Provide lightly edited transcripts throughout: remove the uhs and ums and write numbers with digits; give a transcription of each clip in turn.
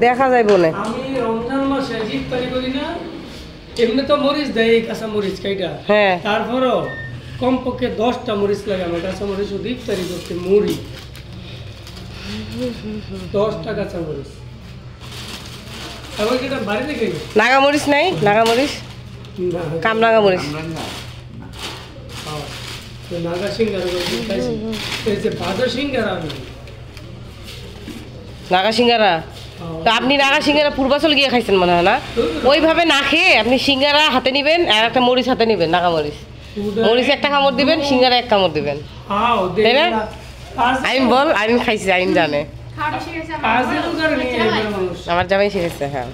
দেখা যায় বলে আমি রমজান মাসে ইফতারি করি না, এমনি তো মরিচ দেয় কাঁচা মরিচ কাইটা, হ্যাঁ তারপরও কমপক্ষে 10টা মরিচ লাগে আমার কাঁচা মরিচ, শুধু ইফতারি করতে মুড়ি 10টা কাঁচা মরিচ। আবার যেটা বাড়িতে খাই নাগামরিচ নাই, নাগামরিচ কাম নাগামরিচ নাগা সিঙ্গারা খাইছি, এই যে ভাজা সিঙ্গারা আমি নাগা সিঙ্গারা। তো আপনি নাগা সিঙ্গারা পূর্বাচল গিয়ে খাইছেন মনে হয় না? ওইভাবে না খেয়ে আপনি সিঙ্গারা হাতে নেবেন আর একটা মরিচ হাতে নেবেন, নাগা মরিচ, মরিচ একটা কামড় দিবেন, সিঙ্গারা এক কামড় দিবেন, তাই না? আইন বল, আইন খাইছি, আইন জানে, আমার জামাই শিখেছে। হ্যাঁ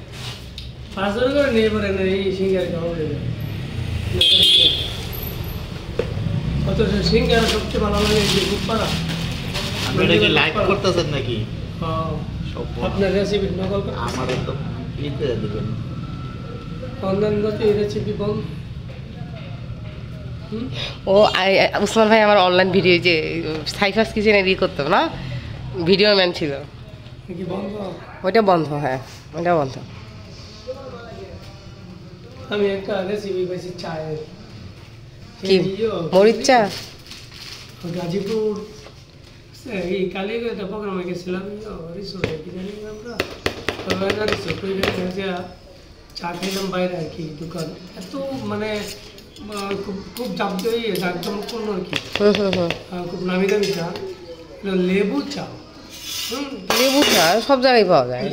সিঙ্গারা সবচেয়ে ভালো লাগে গুপ্পারা। আপনারা কি লাইভ করতেছেন নাকি? আপনার রেসিপি নকল করতে আমার তো ক্লিক করে দিবেন। অনলাইন গতি রেসিপি বল। ও উসমান ভাই আমার অনলাইন ভিডিও যে সাইফাস কিচেন এডিট করতো না, ভিডিও ম্যান ছিল। কি বন্ধ? ওইটা বন্ধ, হ্যাঁ ওইটা বন্ধ। আমি একটা রেসিপি পাইছি চায়ের, কি মরিচ চা? গাজীপুর এই কালীগঞ্জে প্রোগ্রামে গেছিলাম, রিসোর্টে কি জানি আমরা, চা খাইলাম বাইরে আর কি, দোকান এত মানে খুব জাঁকজমকপূর্ণ আর কি, খুব নামি দামি চা, লেবু চা। লেবু চা সব জায়গায় পাওয়া যায়।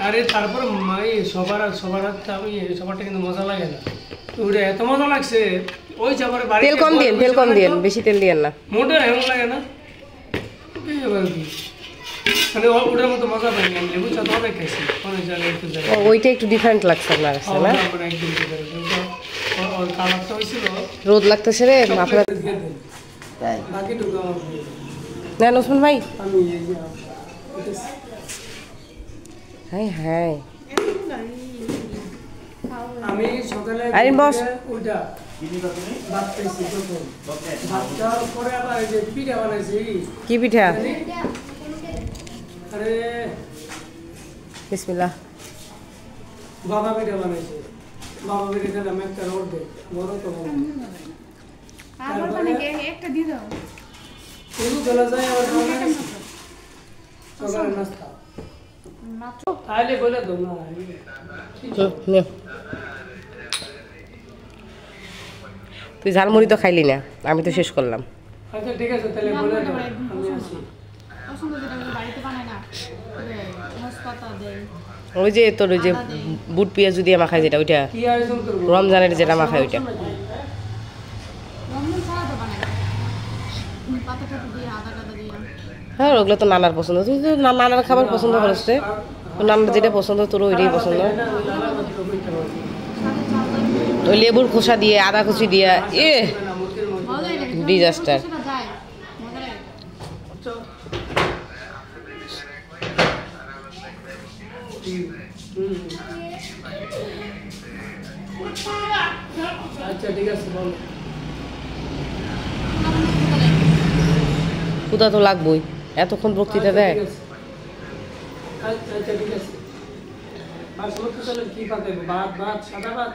আরে তারপর সবার হাতে আমি সবারটা কিন্তু মজা লাগে না, ওটা এত মজা লাগছে। ওই চা পরে বাড়ি তেল কম দিন, তেল কম দিন, বেশি তেল দিয়েন না, মোটা এমন লাগে না মানে ওটার মতো মজা পাইনি। আমি লেবু চা তো অনেক খাইছি অনেক জায়গায়, একটু জায়গায় ওইটা একটু ডিফারেন্ট লাগছে আপনার কাছে না? একদম কালারটা হয়েছিল, রোদ লাগতেছে রে মাথা। বাকিটুকু না ওসমান ভাই, আমি হ্যাঁ হ্যাঁ আমি সকালে আরিন বস ওইটা ভাত খাইছি, ভাত খাওয়ার পরে আবার এই যে পিঠা বানাইছি। কি পিঠা? আরে বিসমিল্লাহ। বাবা পিঠা বানাইছে, বাবা পিঠা খেলাম একটা রোড দে বড় তো একটা দিয়ে দাও, এগুলো চলা যায় আবার সকালে নাস্তা তাহলে বলে দো না। তুই ঝালমুড়ি তো খাইলি না, আমি তো শেষ করলাম। আচ্ছা ঠিক আছে তাহলে বলে দাও, আমি আসি। ওই যে তোর ওই যে বুট পেঁয়াজু দিয়ে মাখায় যেটা, ওইটা কি আয়োজন করবো? রমজানের যেটা মাখায় ওইটা। হ্যাঁ ওগুলো তো নানার পছন্দ, তুই তো নানার খাবার পছন্দ করিস রে, নানার যেটা পছন্দ তোর ওইটাই পছন্দ। ওই লেবুর খোসা দিয়ে আদা কুচি দিয়ে ডিজাস্টার। আচ্ছা ঠিক আছে বল। ক্ষুধা তো লাগবই, এতক্ষণ বক্তৃতা দেয়। আচ্ছা ঠিক আছে। আর কি পাতে ভাত সাদা ভাত?